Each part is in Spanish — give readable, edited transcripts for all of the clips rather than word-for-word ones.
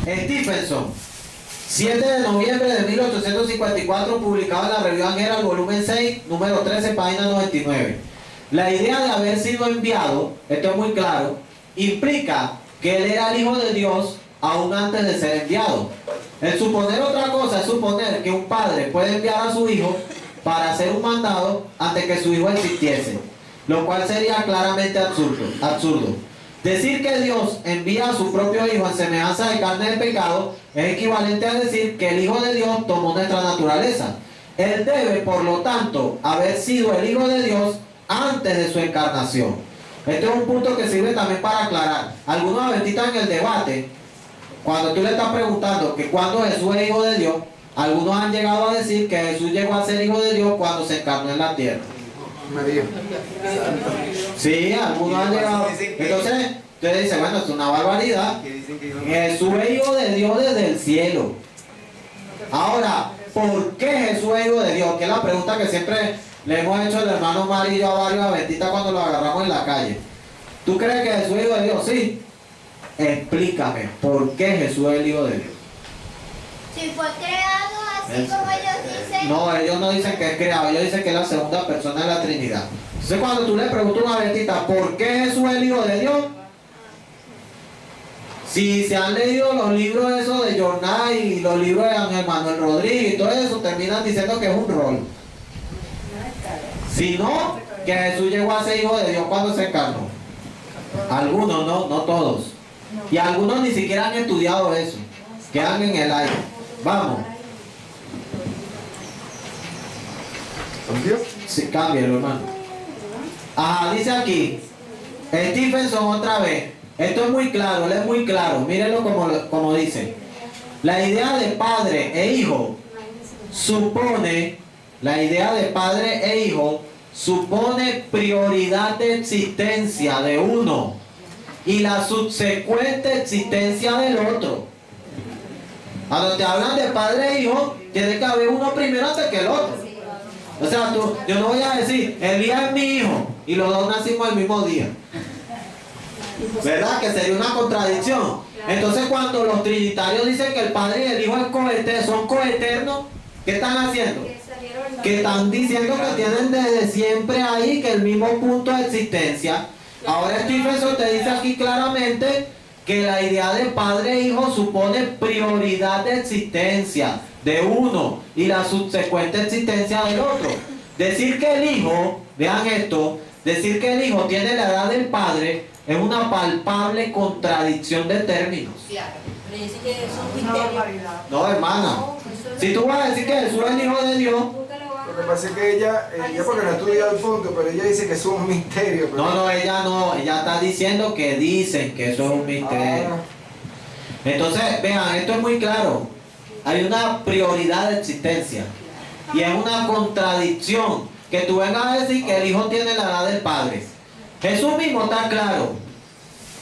Stephenson, 7 de noviembre de 1854, publicado en la Revista Herald, volumen 6, número 13, página 99. La idea de haber sido enviado, esto es muy claro, implica que él era el Hijo de Dios aún antes de ser enviado. El suponer otra cosa es suponer que un padre puede enviar a su hijo para hacer un mandado antes que su hijo existiese, lo cual sería claramente absurdo. Decir que Dios envía a su propio hijo en semejanza de carne de pecado es equivalente a decir que el Hijo de Dios tomó nuestra naturaleza. Él debe, por lo tanto, haber sido el Hijo de Dios antes de su encarnación. Este es un punto que sirve también para aclarar. Algunos adventistas en el debate, cuando tú le estás preguntando que cuando Jesús es Hijo de Dios, algunos han llegado a decir que Jesús llegó a ser Hijo de Dios cuando se encarnó en la tierra. María. Sí, algunos han llegado. Entonces, usted dice, bueno, es una barbaridad. Jesús es Hijo de Dios desde el cielo. Ahora, ¿por qué Jesús es Hijo de Dios? Que es la pregunta que siempre le hemos hecho al hermano Mario a varios adventistas cuando lo agarramos en la calle. ¿Tú crees que Jesús es Hijo de Dios? Sí. Explícame, ¿por qué Jesús es el Hijo de Dios? Si fue creado así como ellos dicen. No, ellos no dicen que es creado, ellos dicen que es la segunda persona de la Trinidad. Entonces cuando tú le preguntas a una adventista, ¿por qué Jesús es el Hijo de Dios? Si se han leído los libros esos de Jornal y los libros de Ángel Manuel Rodríguez y todo eso, terminan diciendo que es un rol. Si no, que Jesús llegó a ser Hijo de Dios cuando se encarnó. Algunos, no todos. Y algunos ni siquiera han estudiado eso. Quedan en el aire. Vamos. ¿Cambió? Sí, cámbialo, hermano. Ajá, dice aquí. Stephenson otra vez. Esto es muy claro, él es muy claro. Mírenlo como dice. La idea de padre e hijo supone, supone prioridad de existencia de uno y la subsecuente existencia del otro. Cuando te hablan de padre e hijo, tiene que haber uno primero antes que el otro. O sea, yo no voy a decir, Elías es mi hijo y los dos nacimos el mismo día. ¿Verdad? Que sería una contradicción. Entonces cuando los trinitarios dicen que el padre y el hijo son coeternos, ¿qué están haciendo? Que están diciendo que tienen desde siempre ahí que el mismo punto de existencia. Ahora Stephenson te dice aquí claramente que la idea de padre e hijo supone prioridad de existencia de uno y la subsecuente existencia del otro. Decir que el hijo, vean esto, decir que el hijo tiene la edad del padre es una palpable contradicción de términos. No, hermana. Si tú vas a decir que Jesús es el Hijo de Dios, Lo que pasa es que ella porque no ha estudiado el punto, pero ella dice que es un misterio. Pero... ella está diciendo que dicen que eso es un misterio. Entonces, vean, esto es muy claro. Hay una prioridad de existencia y es una contradicción que tú vengas a decir que el Hijo tiene la edad del Padre. Jesús mismo está claro.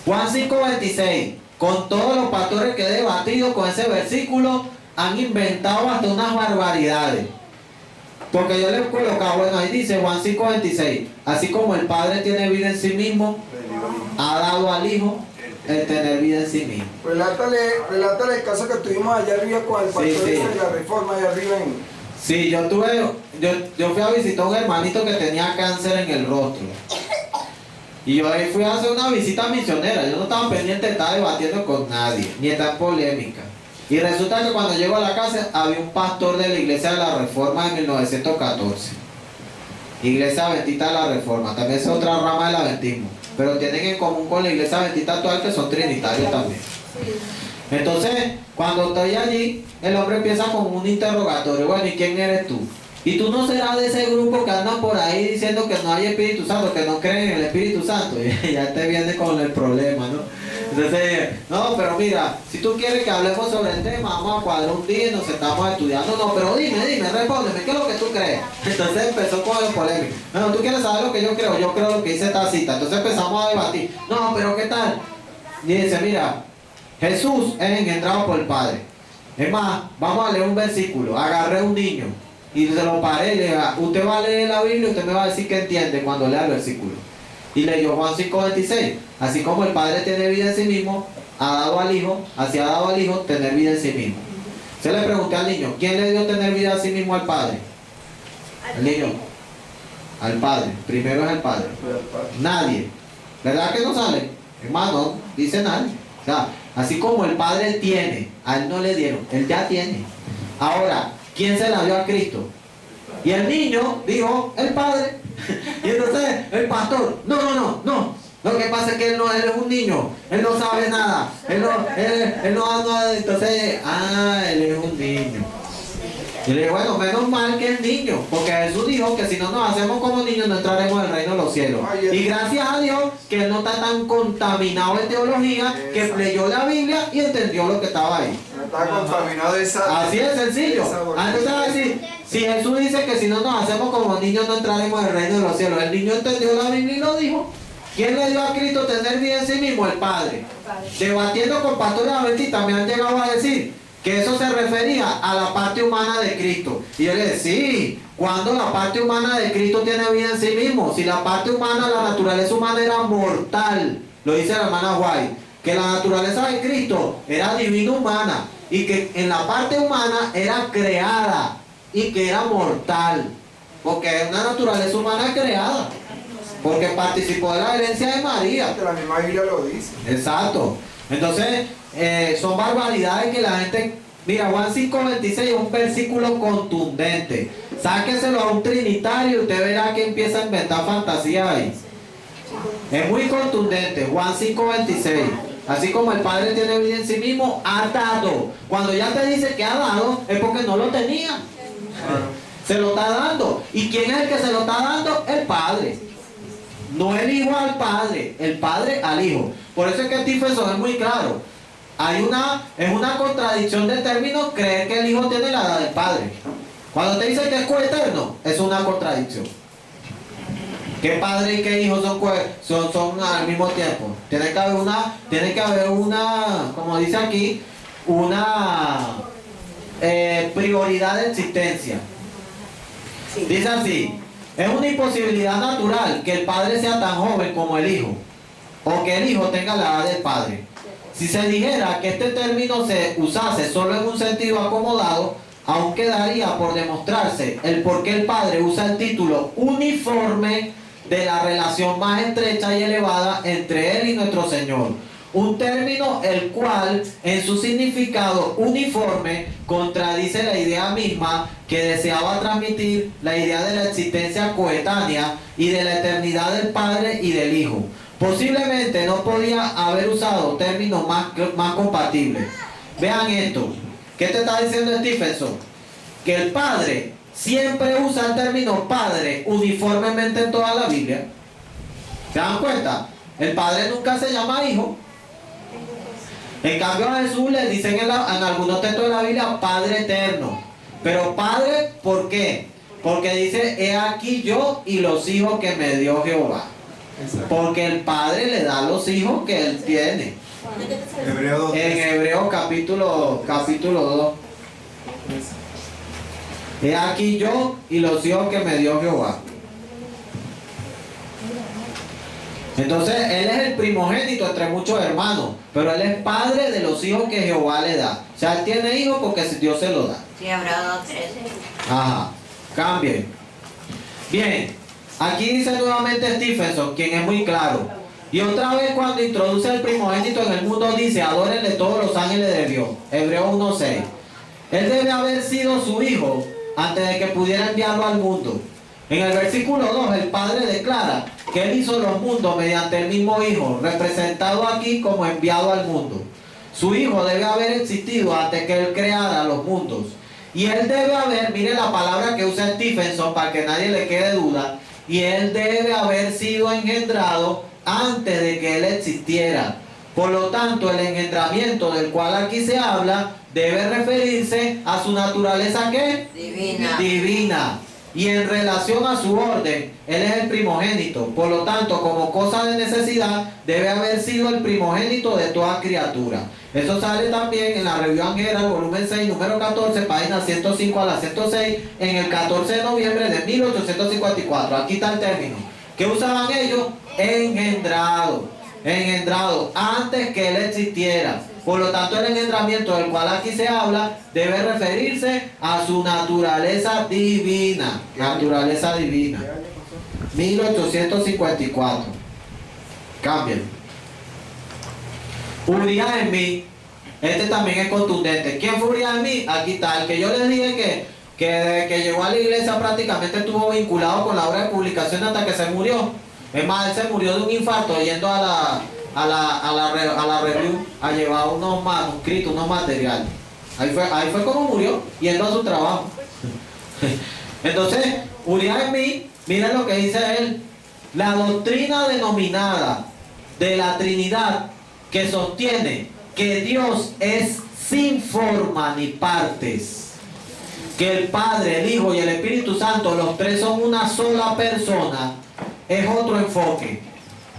Juan 5:26. Con todos los pastores que he debatido con ese versículo, han inventado hasta unas barbaridades. Porque yo le he colocado, bueno, ahí dice Juan 5:26. Así como el Padre tiene vida en sí mismo, ha dado al Hijo el tener vida en sí mismo. Relátale el caso que tuvimos allá arriba con el pastor de la Reforma allá arriba en... Sí, yo fui a visitar a un hermanito que tenía cáncer en el rostro. Y yo ahí fui a hacer una visita misionera. Yo no estaba pendiente de estar debatiendo con nadie, ni estar polémica. Y resulta que cuando llego a la casa había un pastor de la iglesia de la Reforma de 1914. Iglesia Adventista de la Reforma. También es otra rama del adventismo. Pero tienen en común con la iglesia adventista actual que son trinitarios también. Entonces, cuando estoy allí, el hombre empieza con un interrogatorio. Bueno, ¿y quién eres tú? Y tú no serás de ese grupo que andan por ahí diciendo que no hay Espíritu Santo, que no creen en el Espíritu Santo. Y ya te viene con el problema, ¿no? Entonces, no, pero mira, si tú quieres que hablemos sobre el tema, vamos a cuadrar un día y nos sentamos estudiando. No, pero dime, respóndeme, ¿qué es lo que tú crees? Entonces empezó con el polémico. Bueno, tú quieres saber lo que yo creo lo que dice esta cita. Entonces empezamos a debatir. No, pero ¿qué tal? Y dice, mira, Jesús es engendrado por el Padre. Es más, vamos a leer un versículo. Agarré un niño y se lo paré y le dije, usted va a leer la Biblia y usted me va a decir qué entiende cuando lea el versículo. y leyó Juan 5:26. Así como el Padre tiene vida en sí mismo, ha dado al Hijo, así ha dado al Hijo tener vida en sí mismo. Se le pregunté al niño, ¿quién le dio tener vida a sí mismo al Padre? El niño. Al Padre. Primero es el Padre. Nadie. ¿Verdad que no sale? Hermano, dice nadie. O sea, así como el Padre tiene, a él no le dieron, él ya tiene. Ahora, ¿quién se la dio a Cristo? Y el niño dijo, el Padre. Y entonces el pastor, no. Lo que pasa es que él es un niño, él no sabe nada, él no, entonces, él es un niño. Y le dije, bueno, menos mal que es niño, porque Jesús dijo que si no nos hacemos como niños no entraremos al reino de los cielos. Y gracias a Dios que él no está tan contaminado en teología, que leyó la Biblia y entendió lo que estaba ahí. No está contaminado de esa. Así de sencillo. Entonces va a decir, si Jesús dice que si no nos hacemos como niños no entraremos al reino de los cielos, el niño entendió la Biblia y lo dijo. ¿Quién le dio a Cristo tener vida en sí mismo? El Padre. Debatiendo con pastores adventistas me han llegado a decir que eso se refería a la parte humana de Cristo. Y yo le dije, sí, cuando la parte humana de Cristo tiene vida en sí mismo. Si la parte humana, la naturaleza humana era mortal, lo dice la hermana White, que la naturaleza de Cristo era divina humana y que en la parte humana era creada y que era mortal, porque es una naturaleza humana creada, porque participó de la herencia de María. La misma Biblia lo dice. Exacto. Entonces, son barbaridades que la gente... Mira, Juan 5:26 es un versículo contundente. Sáqueselo a un trinitario y usted verá que empieza a inventar fantasías ahí. Es muy contundente. Juan 5:26. Así como el Padre tiene vida en sí mismo, ha dado. Cuando ya te dice que ha dado, es porque no lo tenía. Se lo está dando. ¿Y quién es el que se lo está dando? El Padre. No el Hijo al Padre, el Padre al Hijo. Por eso es que Stephenson es muy claro. Es una contradicción de términos creer que el Hijo tiene la edad del Padre. Cuando te dice que es coeterno, es una contradicción. ¿Qué padre y qué hijo son al mismo tiempo? Tiene que haber una, como dice aquí, una prioridad de existencia. Dice así. Es una imposibilidad natural que el padre sea tan joven como el hijo, o que el hijo tenga la edad del padre. Si se dijera que este término se usase solo en un sentido acomodado, aún quedaría por demostrarse el por qué el padre usa el título uniforme de la relación más estrecha y elevada entre él y nuestro Señor. Un término el cual en su significado uniforme contradice la idea misma que deseaba transmitir, la idea de la existencia coetánea y de la eternidad del Padre y del Hijo. Posiblemente no podía haber usado términos más compatibles. Vean esto. ¿Qué te está diciendo Stephenson? Que el Padre siempre usa el término Padre uniformemente en toda la Biblia. ¿Se dan cuenta? El Padre nunca se llama Hijo. En cambio a Jesús le dicen en algunos textos de la Biblia Padre eterno. Pero Padre, ¿por qué? Porque dice, he aquí yo y los hijos que me dio Jehová. Porque el Padre le da los hijos que él tiene. En Hebreos capítulo 2. He aquí yo y los hijos que me dio Jehová. Entonces él es el primogénito entre muchos hermanos, pero él es padre de los hijos que Jehová le da. O sea, él tiene hijos porque Dios se los da. Sí, habrá dado 13. Ajá, cambien. Bien, aquí dice nuevamente Stephenson, quien es muy claro. Y otra vez cuando introduce el primogénito en el mundo dice, adórenle todos los ángeles de Dios. Hebreos 1:6. Él debe haber sido su hijo antes de que pudiera enviarlo al mundo. En el versículo 2 el Padre declara que Él hizo los mundos mediante el mismo Hijo, representado aquí como enviado al mundo. Su Hijo debe haber existido antes que Él creara los mundos. Y Él debe haber, mire la palabra que usa Stephenson para que nadie le quede duda, y Él debe haber sido engendrado antes de que Él existiera. Por lo tanto, el engendramiento del cual aquí se habla debe referirse a su naturaleza ¿qué? Divina. Y en relación a su orden, Él es el primogénito. Por lo tanto, como cosa de necesidad, debe haber sido el primogénito de toda criatura. Eso sale también en la Review Angera, volumen 6, número 14, páginas 105 a la 106, en el 14 de noviembre de 1854. Aquí está el término. ¿Qué usaban ellos? engendrado, engendrado antes que él existiera. Por lo tanto, el engendramiento del cual aquí se habla debe referirse a su naturaleza divina. Naturaleza divina. 1854. Cambien. Urías en mí. Este también es contundente. ¿Quién fue Urías en mí? Aquí está. El que yo les dije que desde que llegó a la iglesia prácticamente estuvo vinculado con la obra de publicación hasta que se murió. Es más, él se murió de un infarto yendo a la review a llevar unos manuscritos, unos materiales. Ahí fue como murió, yendo a su trabajo. Entonces, Urías en mí, miren lo que dice él. La doctrina denominada de la Trinidad que sostiene que Dios es sin forma ni partes, que el Padre, el Hijo y el Espíritu Santo, los tres son una sola persona, es otro enfoque.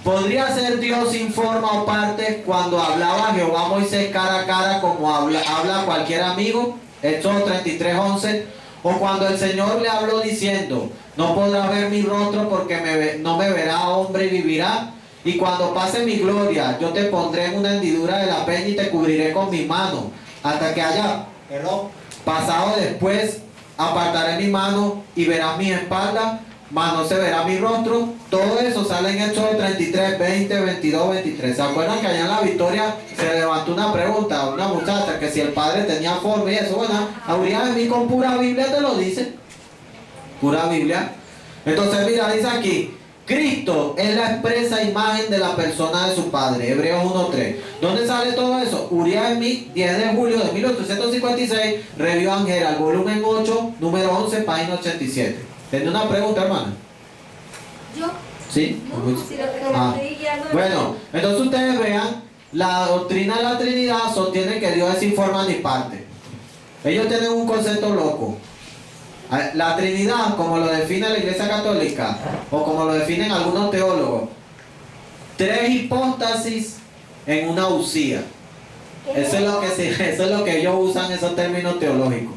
¿Podría ser Dios sin forma o parte cuando hablaba Jehová a Moisés cara a cara como habla cualquier amigo? Hechos 33:11. O cuando el Señor le habló diciendo, no podrá ver mi rostro porque no me verá hombre y vivirá. Y cuando pase mi gloria, yo te pondré en una hendidura de la peña y te cubriré con mi mano. Hasta que haya pasado después, apartaré mi mano y verás mi espalda, mas no se verá mi rostro. Todo eso sale en Hechos 33, 20, 22, 23. ¿Se acuerdan que allá en la Victoria se levantó una pregunta a una muchacha que si el Padre tenía forma y eso? Bueno, Urías en mí con pura Biblia te lo dice. Pura Biblia. Entonces mira, dice aquí, Cristo es la expresa imagen de la persona de su Padre. Hebreos 1:3. ¿Dónde sale todo eso? Urías en mí, 10 de julio de 1856, Review Angel, volumen 8, número 11, página 87. ¿Tiene una pregunta, hermana? Yo. ¿Sí? No, si lo que estoy guiando. Bueno, entonces ustedes vean, la doctrina de la Trinidad sostiene que Dios es sin forma ni parte. Ellos tienen un concepto loco. La Trinidad, como lo define la Iglesia Católica, o como lo definen algunos teólogos, tres hipóstasis en una usía. Eso es lo que ellos usan, esos términos teológicos.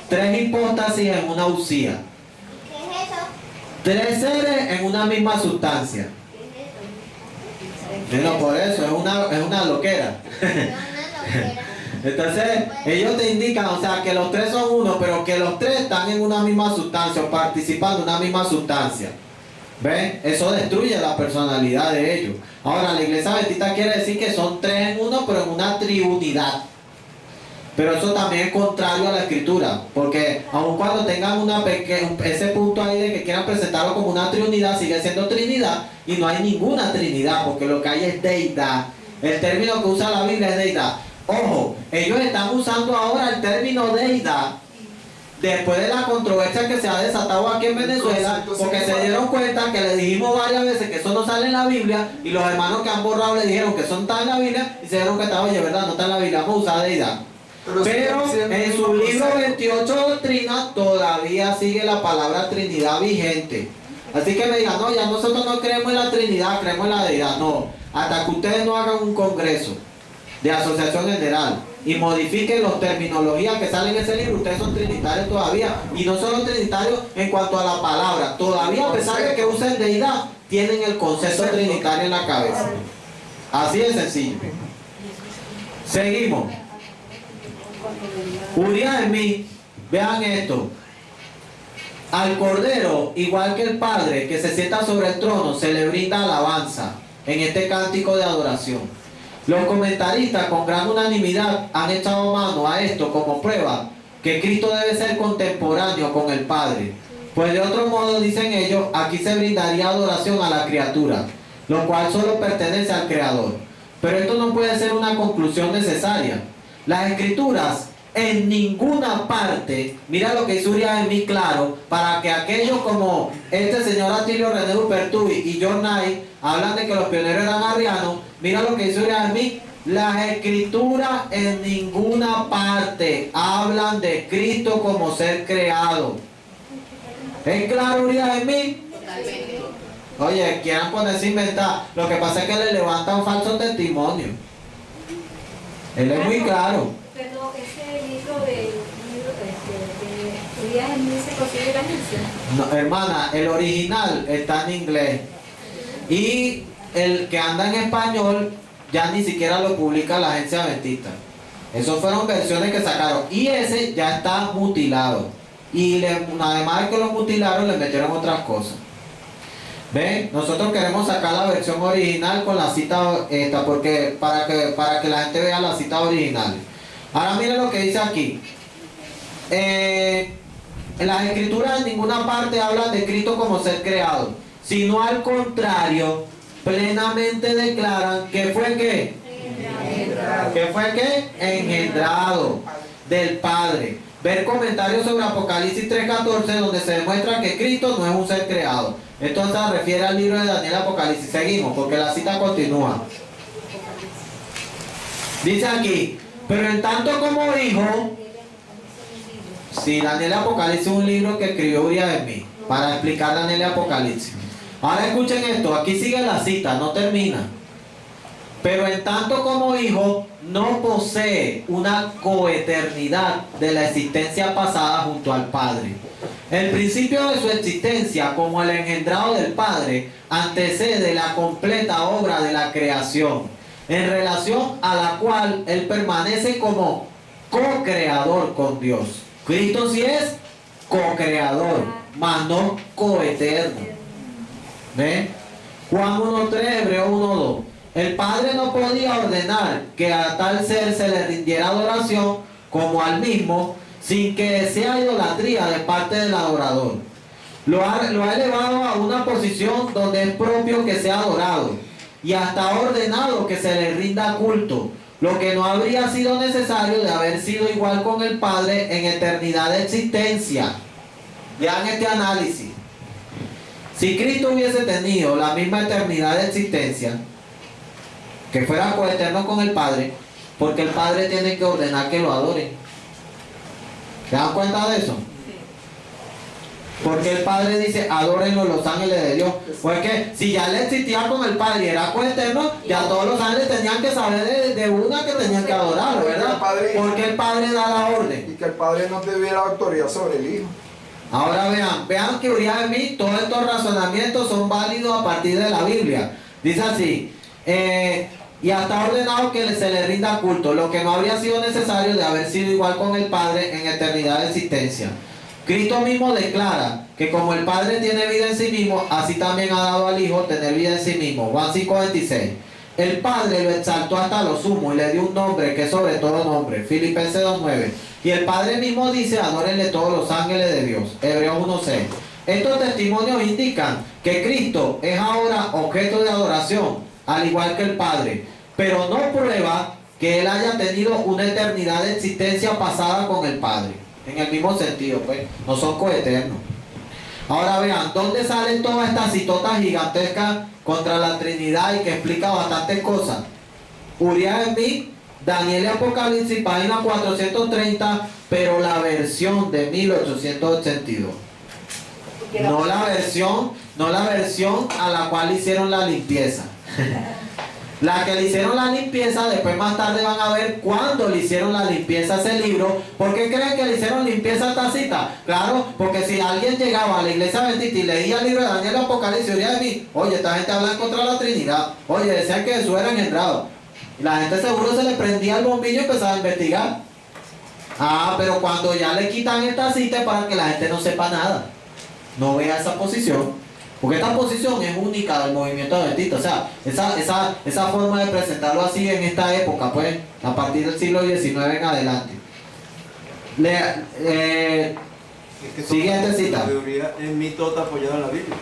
Tres hipóstasis en una usía. ¿Qué es eso? Tres seres en una misma sustancia. Bueno, por eso es una loquera. Entonces, ellos te indican, o sea, que los tres son uno, pero que los tres están en una misma sustancia, o participando en una misma sustancia. ¿Ven? Eso destruye la personalidad de ellos. Ahora, la iglesia adventista quiere decir que son tres en uno, pero en una triunidad. Pero eso también es contrario a la escritura, porque aun cuando tengan ese punto ahí de que quieran presentarlo como una triunidad, sigue siendo trinidad, y no hay ninguna trinidad, porque lo que hay es deidad. El término que usa la Biblia es deidad. Ojo, ellos están usando ahora el término deidad después de la controversia que se ha desatado aquí en Venezuela, porque se dieron cuenta que le dijimos varias veces que eso no sale en la Biblia, y los hermanos que han borrado le dijeron que eso no está en la Biblia, y se dieron cuenta, oye, ¿verdad? No está en la Biblia, vamos a usar deidad. Pero en su libro 28 Doctrinas todavía sigue la palabra Trinidad vigente. Así que me digan, no, ya nosotros no creemos en la Trinidad, creemos en la deidad. No, hasta que ustedes no hagan un congreso de asociación general y modifiquen las terminologías que salen en ese libro, ustedes son trinitarios todavía, y no solo trinitarios en cuanto a la palabra, todavía a pesar de que usen deidad, tienen el concepto trinitario en la cabeza. Así de sencillo. Seguimos. Urías en mí, vean esto. Al Cordero, igual que el Padre que se sienta sobre el trono, se le brinda alabanza en este cántico de adoración. Los comentaristas con gran unanimidad han echado mano a esto como prueba que Cristo debe ser contemporáneo con el Padre, pues de otro modo, dicen ellos, aquí se brindaría adoración a la criatura, lo cual solo pertenece al Creador. Pero esto no puede ser una conclusión necesaria. Las Escrituras en ninguna parte, mira lo que hizo Urías en mí claro, para que aquellos como este señor Atilio René Dupertuy y John Knight hablan de que los pioneros eran arrianos. Mira lo que hizo Urías en mí. Las Escrituras en ninguna parte hablan de Cristo como ser creado. ¿Es claro Urías en mí? Totalmente. Oye, quieran ponerse a inventar. Lo que pasa es que le levantan falso testimonio. Él es muy claro. Pero ese libro de Urías en mí se consigue la agencia. No, hermana, el original está en inglés. Y el que anda en español ya ni siquiera lo publica la agencia adventista. Esas fueron versiones que sacaron. Y ese ya está mutilado. Y además de que lo mutilaron, le metieron otras cosas. ¿Ven? Nosotros queremos sacar la versión original con la cita esta, porque para que la gente vea la cita original. Ahora miren lo que dice aquí. En las escrituras en ninguna parte hablan de Cristo como ser creado, sino al contrario, plenamente declaran que fue ¿qué? ¿Que fue qué? Engendrado del Padre. Ver comentarios sobre Apocalipsis 3:14, donde se demuestra que Cristo no es un ser creado. Esto se refiere al libro de Daniel Apocalipsis. Seguimos, porque la cita continúa. Dice aquí, pero en tanto como hijo, si Daniel Apocalipsis es un libro que escribió Uriah Smith para explicar Daniel Apocalipsis. Ahora escuchen esto, aquí sigue la cita, no termina. Pero en tanto como hijo no posee una coeternidad de la existencia pasada junto al Padre. El principio de su existencia como el engendrado del Padre antecede la completa obra de la creación, en relación a la cual él permanece como co-creador con Dios. Cristo sí es co-creador, mas no coeterno. ¿Ven? Juan 1:3, Hebreos 1:2. El Padre no podía ordenar que a tal ser se le rindiera adoración como al mismo, sin que sea idolatría de parte del adorador. Lo ha elevado a una posición donde es propio que sea adorado, y hasta ha ordenado que se le rinda culto, lo que no habría sido necesario de haber sido igual con el Padre en eternidad de existencia. Vean este análisis. Si Cristo hubiese tenido la misma eternidad de existencia, que fuera coeterno con el Padre, porque el Padre tiene que ordenar que lo adoren. ¿Se dan cuenta de eso? Porque el Padre dice, adórenlo los ángeles de Dios. Pues que si ya él existía con el Padre y era coeterno, ya todos los ángeles tenían que saber de una que tenían que adorarlo, ¿verdad? Porque el Padre da la orden. Y que el Padre no tuviera autoridad sobre el Hijo. Ahora vean que Uriah Smith, todos estos razonamientos son válidos a partir de la Biblia. Dice así, y hasta ordenado que se le rinda culto, lo que no habría sido necesario de haber sido igual con el Padre en eternidad de existencia. Cristo mismo declara que como el Padre tiene vida en sí mismo, así también ha dado al Hijo tener vida en sí mismo. Juan 5:26. El Padre lo exaltó hasta lo sumo y le dio un nombre que es sobre todo nombre. Filipenses 2:9. Y el Padre mismo dice, adórenle todos los ángeles de Dios. Hebreos 1:6. Estos testimonios indican que Cristo es ahora objeto de adoración, al igual que el Padre, pero no prueba que Él haya tenido una eternidad de existencia pasada con el Padre. En el mismo sentido, pues, no son coeternos. Ahora vean, ¿dónde salen todas estas citotas gigantescas contra la Trinidad y que explica bastantes cosas? Uriah Smith, Daniel y Apocalipsis, página 430, pero la versión de 1882. No la versión a la cual hicieron la limpieza. La que le hicieron la limpieza, después más tarde van a ver cuándo le hicieron la limpieza a ese libro. ¿Por qué creen que le hicieron limpieza a esta cita? Claro, porque si alguien llegaba a la iglesia adventista y leía el libro de Daniel Apocalipsis, Uriah Smith, oye, esta gente habla contra la Trinidad, oye, decían que Jesús era engendrado, y la gente seguro se le prendía el bombillo y empezaba a investigar. Pero cuando ya le quitan esta cita es para que la gente no sepa nada, no vea esa posición. Porque esta posición es única del movimiento adventista, o sea, esa forma de presentarlo así en esta época, pues, a partir del siglo XIX en adelante. Siguiente cita. Es mito apoyado en la Biblia.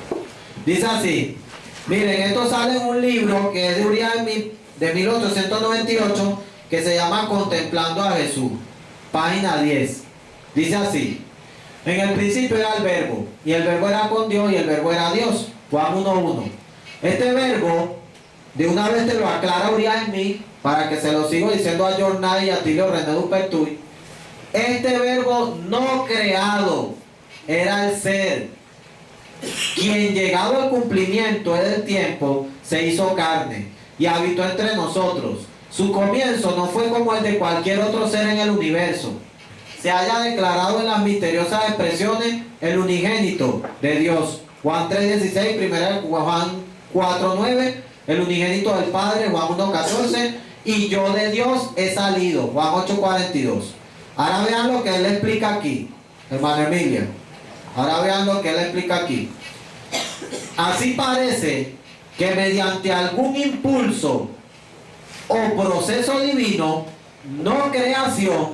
Dice así, miren, esto sale en un libro que es de Uriah Smith, de 1898, que se llama Contemplando a Jesús, página 10. Dice así, en el principio era el verbo, y el verbo era con Dios, y el verbo era Dios. Juan 1:1. Este verbo, de una vez te lo aclara Uriah Smith, para que se lo sigo diciendo a Jornal y a Tilio René Dupertuy. Este verbo no creado era el ser, quien llegado al cumplimiento del tiempo, se hizo carne, y habitó entre nosotros. Su comienzo no fue como el de cualquier otro ser en el universo. Se haya declarado en las misteriosas expresiones el unigénito de Dios. Juan 3:16, 1 Juan 4:9, el unigénito del Padre, Juan 1:14, y yo de Dios he salido, Juan 8:42. Ahora vean lo que él explica aquí, hermano Emilia. Ahora vean lo que él explica aquí. Así parece que mediante algún impulso o proceso divino, no creación,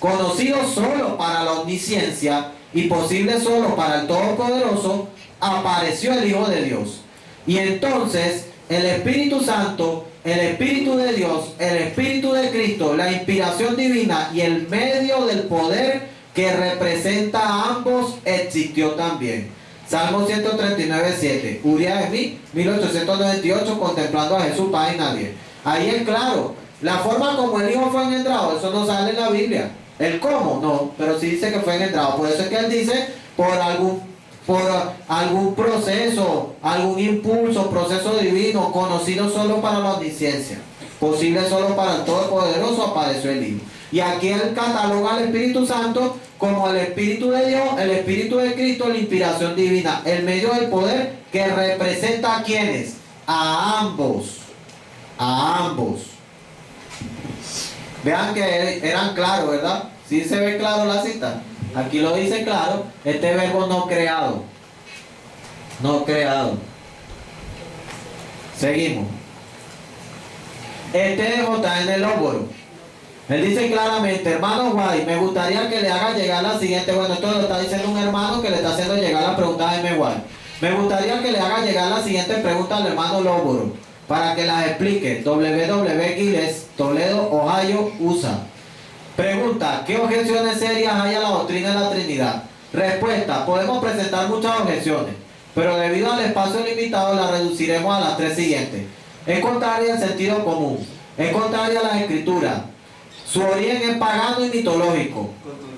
conocido solo para la omnisciencia y posible solo para el Todopoderoso, apareció el Hijo de Dios. Y entonces el Espíritu Santo, el Espíritu de Dios, el Espíritu de Cristo, la inspiración divina y el medio del poder que representa a ambos existió también. Salmo 139:7. Uría de mí, 1898, contemplando a Jesús, página 10. Ahí es claro, la forma como el Hijo fue engendrado, eso no sale en la Biblia. El cómo, no, pero sí dice que fue engendrado. Por eso es que él dice, por algún proceso, algún impulso, proceso divino, conocido solo para la omnisciencia, posible solo para el Todopoderoso, apareció el Hijo. Y aquí él cataloga al Espíritu Santo como el Espíritu de Dios, el Espíritu de Cristo, la inspiración divina, el medio del poder que representa a quienes, a ambos. A ambos. Vean que eran claros, ¿verdad? ¿Sí se ve claro la cita? Aquí lo dice claro, este verbo no creado. No creado. Seguimos. Este está en el óvulo. Él dice claramente, hermano Guay, me gustaría que le haga llegar la siguiente, bueno, esto lo está diciendo un hermano que le está haciendo llegar la pregunta de M. Guay. Me gustaría que le haga llegar la siguiente pregunta al hermano Lóboro, para que las explique. W. Giles, Toledo, Ohio, USA. Pregunta, ¿qué objeciones serias hay a la doctrina de la Trinidad? Respuesta, podemos presentar muchas objeciones, pero debido al espacio limitado las reduciremos a las tres siguientes. Es contraria al sentido común, es contraria a las escrituras, su origen es pagano y mitológico.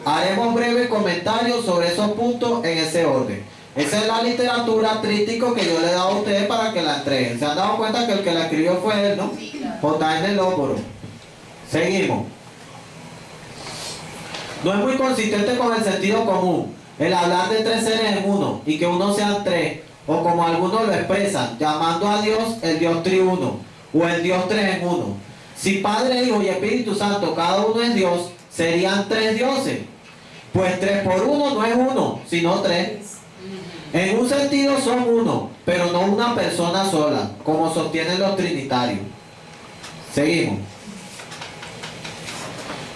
Haremos breves comentarios sobre esos puntos en ese orden. Esa es la literatura trístico que yo le he dado a ustedes para que la entreguen. ¿Se han dado cuenta que el que la escribió fue él, no? J.N. Lóporo. Seguimos. No es muy consistente con el sentido común el hablar de tres seres en uno y que uno sean tres, o como algunos lo expresan, llamando a Dios el Dios triuno o el Dios tres en uno. Si Padre, Hijo y Espíritu Santo cada uno es Dios, serían tres dioses. Pues 3 por 1 no es uno, sino 3. En un sentido son uno, pero no una persona sola, como sostienen los trinitarios. Seguimos.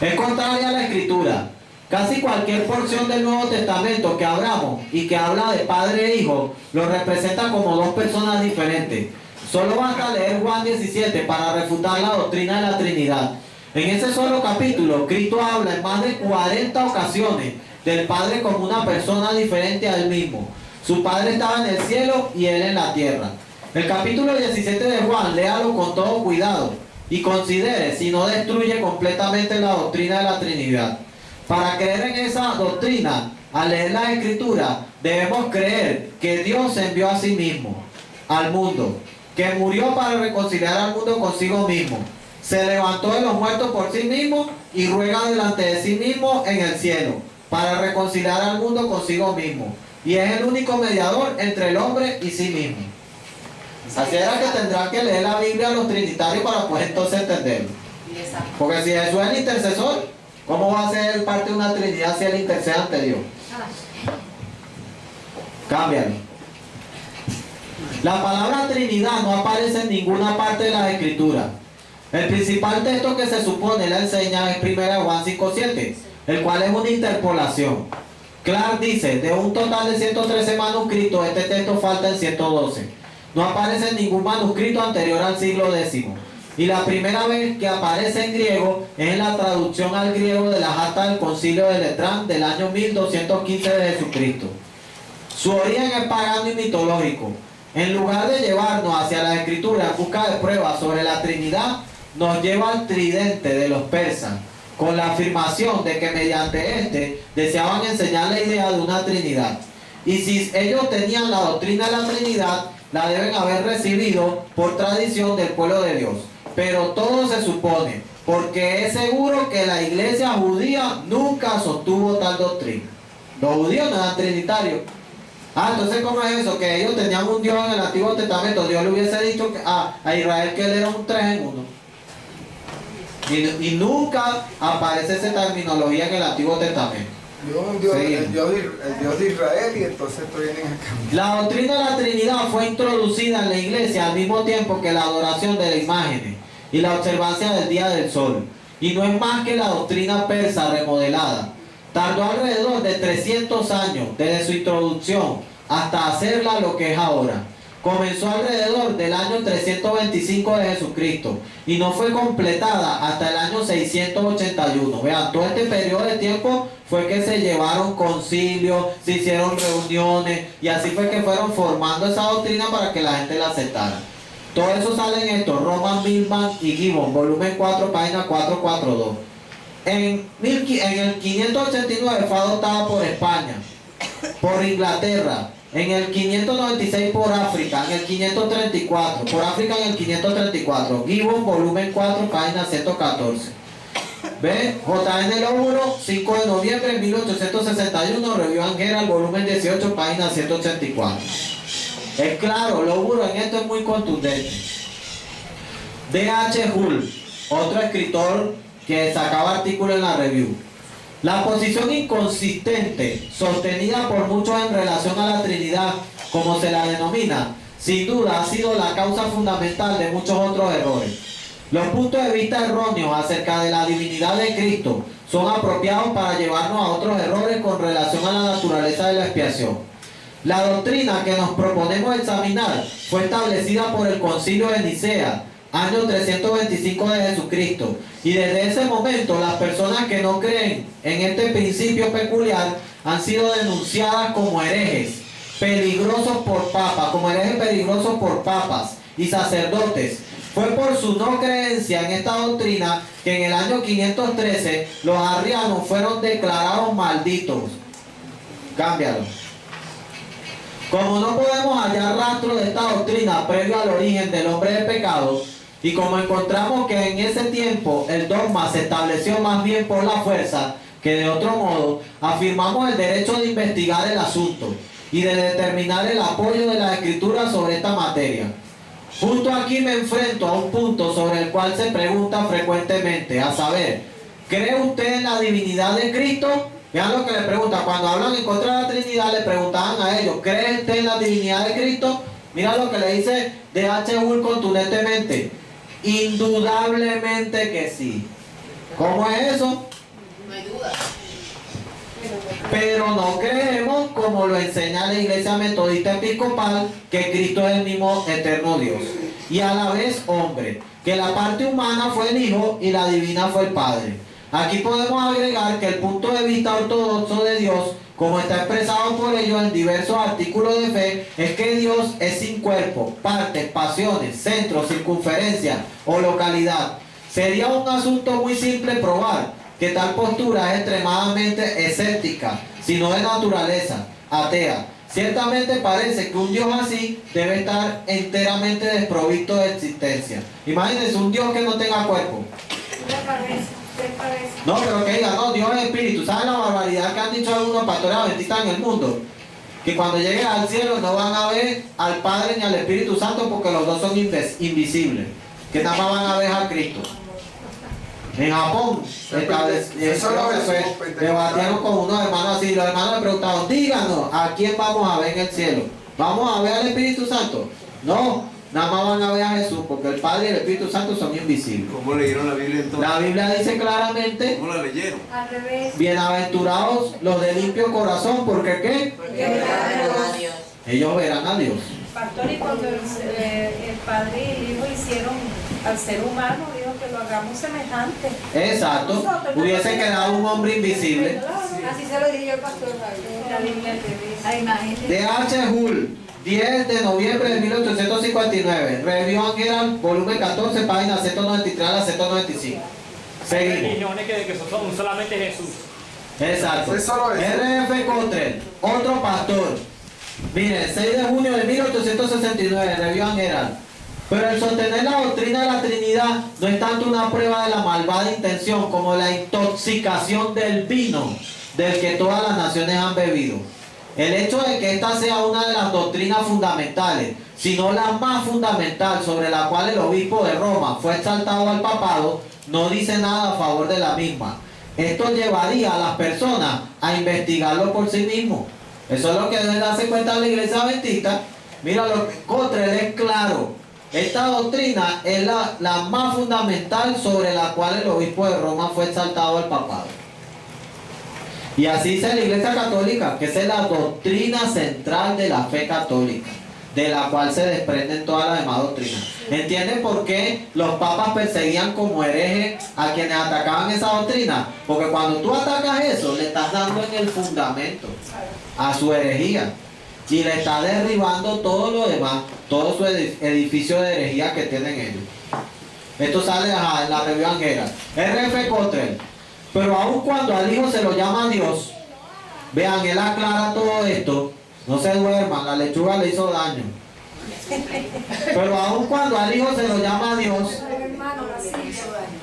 Es contraria a la Escritura. Casi cualquier porción del Nuevo Testamento que abramos y que habla de Padre e Hijo, lo representa como dos personas diferentes. Solo basta leer Juan 17 para refutar la doctrina de la Trinidad. En ese solo capítulo, Cristo habla en más de 40 ocasiones del Padre como una persona diferente a él mismo. Su Padre estaba en el cielo y él en la tierra. El capítulo 17 de Juan, léalo con todo cuidado y considere si no destruye completamente la doctrina de la Trinidad. Para creer en esa doctrina, al leer la Escritura, debemos creer que Dios se envió a sí mismo al mundo, que murió para reconciliar al mundo consigo mismo, se levantó de los muertos por sí mismo y ruega delante de sí mismo en el cielo, para reconciliar al mundo consigo mismo, y es el único mediador entre el hombre y sí mismo. Así era que tendrán que leer la Biblia a los trinitarios para poder entonces entenderlo. Porque si Jesús es el intercesor, ¿cómo va a ser parte de una trinidad si él intercede ante Dios? Cámbialo. La palabra Trinidad no aparece en ninguna parte de las Escrituras. El principal texto que se supone la enseña es 1 Juan 5:7, el cual es una interpolación. Clark dice, de un total de 113 manuscritos, este texto falta en 112. No aparece en ningún manuscrito anterior al siglo X. Y la primera vez que aparece en griego es en la traducción al griego de las actas del Concilio de Letrán del año 1215 de Jesucristo. Su origen es pagano y mitológico. En lugar de llevarnos hacia la Escritura en busca de pruebas sobre la Trinidad, nos lleva al tridente de los persas, con la afirmación de que mediante este deseaban enseñar la idea de una Trinidad. Y si ellos tenían la doctrina de la Trinidad, la deben haber recibido por tradición del pueblo de Dios. Pero todo se supone, porque es seguro que la iglesia judía nunca sostuvo tal doctrina. Los judíos no eran trinitarios. Ah, entonces ¿cómo es eso? Que ellos tenían un Dios en el Antiguo Testamento. Dios le hubiese dicho a Israel que él era un 3 en 1. Y nunca aparece esa terminología en el Antiguo Testamento. Dios es un Dios, Sí. el Dios de Israel, y entonces esto vienen a cambiar. La doctrina de la Trinidad fue introducida en la iglesia al mismo tiempo que la adoración de las imágenes y la observancia del día del sol. Y no es más que la doctrina persa remodelada. Tardó alrededor de 300 años desde su introducción hasta hacerla lo que es ahora. Comenzó alrededor del año 325 de Jesucristo y no fue completada hasta el año 681. Vean, todo este periodo de tiempo fue que se llevaron concilios, se hicieron reuniones y así fue que fueron formando esa doctrina para que la gente la aceptara. Todo eso sale en esto, Roman, Milman y Gibbon, volumen 4, página 442. En el 589 fue adoptada por España, por Inglaterra, en el 596 por África, en el 534, por África en el 534, Gibbon, volumen 4, página 114. ¿Ven? J.N. Lóbulo, 5 de noviembre de 1861, Review and Herald, volumen 18, página 184. Es claro, Lóbulo en esto es muy contundente. D.H. Hull, otro escritor que sacaba artículos en la Review. La posición inconsistente, sostenida por muchos en relación a la Trinidad, como se la denomina, sin duda ha sido la causa fundamental de muchos otros errores. Los puntos de vista erróneos acerca de la divinidad de Cristo son apropiados para llevarnos a otros errores con relación a la naturaleza de la expiación. La doctrina que nos proponemos examinar fue establecida por el Concilio de Nicea, año 325 de Jesucristo, y desde ese momento las personas que no creen en este principio peculiar han sido denunciadas como herejes peligrosos por papas, y sacerdotes. Fue por su no creencia en esta doctrina que en el año 513 los arrianos fueron declarados malditos. Cámbialo. Como no podemos hallar rastro de esta doctrina previo al origen del hombre de pecado, y como encontramos que en ese tiempo el dogma se estableció más bien por la fuerza que de otro modo, afirmamos el derecho de investigar el asunto y de determinar el apoyo de la Escritura sobre esta materia. Justo aquí me enfrento a un punto sobre el cual se pregunta frecuentemente, a saber, ¿cree usted en la divinidad de Cristo? Vean lo que le pregunta, cuando hablan en contra de la Trinidad le preguntaban a ellos, ¿cree usted en la divinidad de Cristo? Mira lo que le dice D.H. Hull contundentemente, indudablemente que sí. ¿Cómo es eso? No hay duda. Pero no creemos, como lo enseña la Iglesia Metodista Episcopal, que Cristo es el mismo eterno Dios y a la vez hombre, que la parte humana fue el Hijo y la divina fue el Padre. Aquí podemos agregar que el punto de vista ortodoxo de Dios, como está expresado por ellos en diversos artículos de fe, es que Dios es sin cuerpo, partes, pasiones, centro, circunferencia o localidad. Sería un asunto muy simple probar que tal postura es extremadamente escéptica, sino de naturaleza atea. Ciertamente parece que un Dios así debe estar enteramente desprovisto de existencia. Imagínense un Dios que no tenga cuerpo. La cabeza, de cabeza. No, pero que diga, no, Dios es espíritu. ¿Saben la barbaridad que han dicho algunos pastores adventistas en el mundo? Que cuando lleguen al cielo no van a ver al Padre ni al Espíritu Santo porque los dos son invisibles. Que nada más van a ver a Cristo. En Japón, debatieron con unos hermanos así. Los hermanos le preguntaron, díganos, ¿a quién vamos a ver en el cielo? ¿Vamos a ver al Espíritu Santo? No, nada más van a ver a Jesús, porque el Padre y el Espíritu Santo son invisibles. ¿Cómo leyeron la Biblia entonces? La Biblia dice claramente, ¿Cómo la leyeron? Al revés. bienaventurados los de limpio corazón, ¿porque qué? Ellos verán a Dios. Pastor, y cuando el Padre y el Hijo hicieron al ser humano, dijo que lo hagamos semejante. Exacto, hubiese quedado un hombre invisible. Así se lo dije yo al pastor Javier. La Biblia al revés. La imagen de D.H. Hull, 10 de noviembre de 1859, Review and Herald, volumen 14, páginas 193 a la 195. Hay Seguimos. religiones que son solamente Jesús. Exacto. Fue solo eso. R.F. Cottrell, otro pastor. Miren, 6 de junio de 1869, Review and Herald. Pero el sostener la doctrina de la Trinidad no es tanto una prueba de la malvada intención como la intoxicación del vino del que todas las naciones han bebido. El hecho de que esta sea una de las doctrinas fundamentales, sino la más fundamental sobre la cual el obispo de Roma fue exaltado al papado, no dice nada a favor de la misma. Esto llevaría a las personas a investigarlo por sí mismos. Eso es lo que debe darse cuenta la iglesia adventista. Mira, lo que Cottrell es claro. Esta doctrina es la más fundamental sobre la cual el obispo de Roma fue exaltado al papado. Y así dice la iglesia católica, que esa es la doctrina central de la fe católica, de la cual se desprenden todas las demás doctrinas. ¿Entienden por qué los papas perseguían como herejes a quienes atacaban esa doctrina? Porque cuando tú atacas eso, le estás dando en el fundamento a su herejía. Y le estás derribando todo lo demás, todo su edificio de herejía que tienen ellos. Esto sale en la review Angera. R.F. Cottrell. Pero aun cuando al Hijo se lo llama Dios, vean, él aclara todo esto. No se duerman, la lechuga le hizo daño. Pero aun cuando al Hijo se lo llama Dios,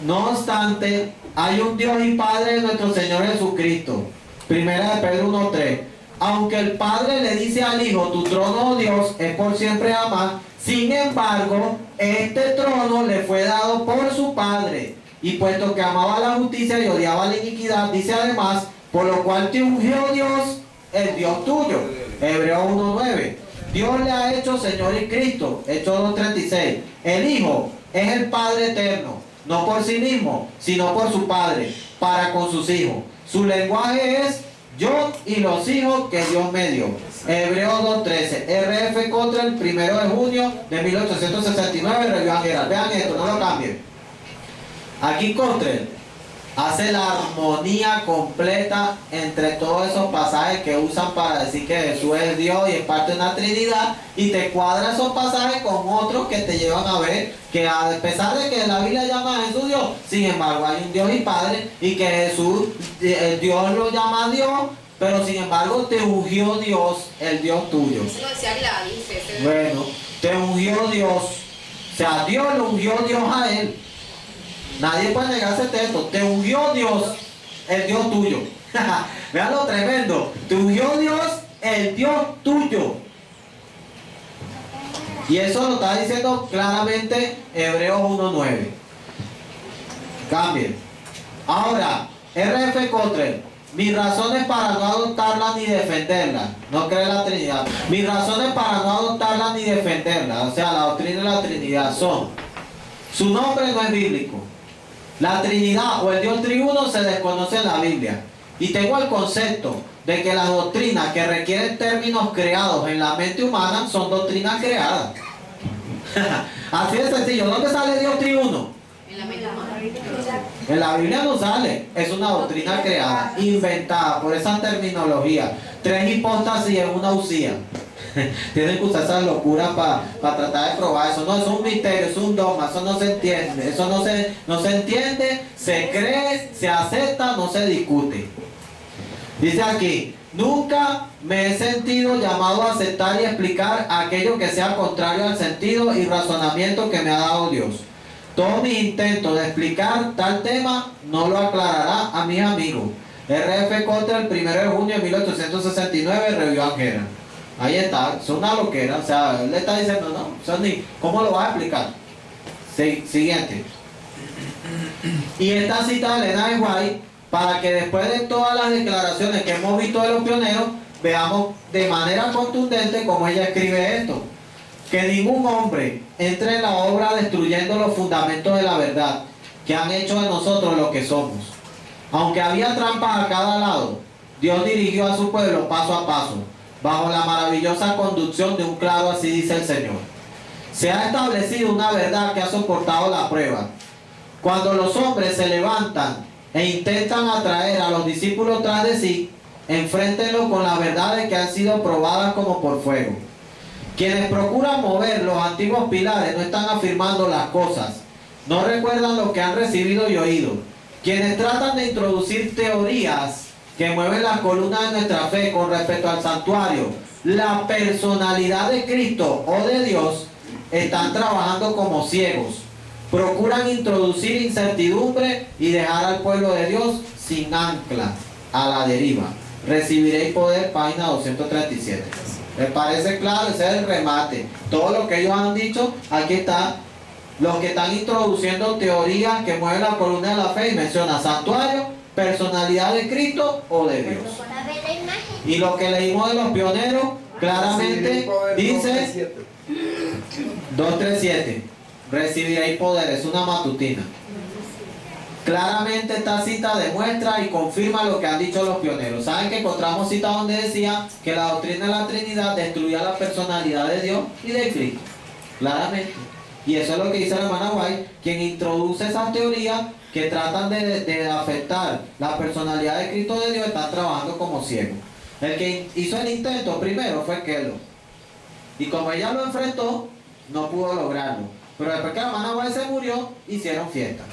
no obstante, hay un Dios y Padre de nuestro Señor Jesucristo. Primera de Pedro 1:3. Aunque el Padre le dice al Hijo, tu trono, oh Dios, es por siempre jamás, sin embargo, este trono le fue dado por su Padre. Y puesto que amaba la justicia y odiaba la iniquidad, dice además, por lo cual te ungió Dios, el Dios tuyo. Hebreos 1:9. Dios le ha hecho Señor y Cristo. Hechos 2:36. El Hijo es el Padre eterno, no por sí mismo, sino por su Padre, para con sus hijos. Su lenguaje es yo y los hijos que Dios me dio. Hebreos 2:13. R.F. Cottrell, 1 de junio de 1869, review Angera. Vean esto, no lo cambien. Aquí Cottrell hace la armonía completa entre todos esos pasajes que usan para decir que Jesús es Dios y es parte de una Trinidad, y te cuadra esos pasajes con otros que te llevan a ver que a pesar de que la Biblia llama a Jesús Dios, sin embargo hay un Dios y Padre, y que Jesús, Dios lo llama Dios, pero sin embargo te ungió Dios, el Dios tuyo. Eso lo decía Gladys. Bueno, te ungió Dios, o sea, Dios lo ungió Dios a él. Nadie puede negarse este texto. Te ungió Dios, el Dios tuyo. Vean lo tremendo. Te ungió Dios, el Dios tuyo. Y eso lo está diciendo claramente Hebreos 1:9. Cambien. Ahora, R.F. Cottrell. Mis razones para no adoptarla ni defenderla. No cree la Trinidad. Mis razones para no adoptarla ni defenderla, o sea, la doctrina de la Trinidad, son: su nombre no es bíblico. La Trinidad o el Dios triuno se desconoce en la Biblia. Y tengo el concepto de que las doctrinas que requieren términos creados en la mente humana son doctrinas creadas. Así de sencillo. ¿Dónde sale Dios triuno? En la mente humana. En la Biblia no sale. Es una doctrina creada, inventada por esa terminología. 3 hipóstasis en una usía. Tienen que usar esas locuras para tratar de probar eso. No, es un misterio, es un dogma, eso no se entiende. Eso no se entiende, se cree, se acepta, no se discute. Dice aquí: nunca me he sentido llamado a aceptar y explicar aquello que sea contrario al sentido y razonamiento que me ha dado Dios. Todos mis intentos de explicar tal tema no lo aclarará a mis amigos. R.F. Cottrell, 1 de junio de 1869, review Angera. Ahí está, es una loquera, o sea, él le está diciendo, no, Sonny, ¿cómo lo vas a explicar? Siguiente. Y esta cita de Elena de White, para que después de todas las declaraciones que hemos visto de los pioneros, veamos de manera contundente cómo ella escribe esto. Que ningún hombre entre en la obra destruyendo los fundamentos de la verdad, que han hecho de nosotros lo que somos. Aunque había trampas a cada lado, Dios dirigió a su pueblo paso a paso, bajo la maravillosa conducción de un claro así dice el Señor. Se ha establecido una verdad que ha soportado la prueba. Cuando los hombres se levantan e intentan atraer a los discípulos tras de sí, enfréntenlos con las verdades que han sido probadas como por fuego. Quienes procuran mover los antiguos pilares no están afirmando las cosas, no recuerdan lo que han recibido y oído. Quienes tratan de introducir teorías que mueven las columnas de nuestra fe con respecto al santuario, la personalidad de Cristo o de Dios, están trabajando como ciegos. Procuran introducir incertidumbre y dejar al pueblo de Dios sin ancla, a la deriva. Recibiréis poder, página 237. ¿Les parece claro? Ese es el remate. Todo lo que ellos han dicho, aquí está. Los que están introduciendo teorías que mueven la columna de la fe y menciona santuario, personalidad de Cristo o de Dios. Para ver la imagen. Y lo que leímos de los pioneros, claramente dice 237. Recibiréis poder, es una matutina. Claramente esta cita demuestra y confirma lo que han dicho los pioneros. ¿Saben que encontramos citas donde decía que la doctrina de la Trinidad destruía la personalidad de Dios y de Cristo? Claramente. Y eso es lo que dice la hermana White, quien introduce esas teorías que tratan de afectar la personalidad de Cristo de Dios, están trabajando como ciegos. El que hizo el intento primero fue Keller. Y como ella lo enfrentó, no pudo lograrlo. Pero después que la hermana White se murió, hicieron fiesta.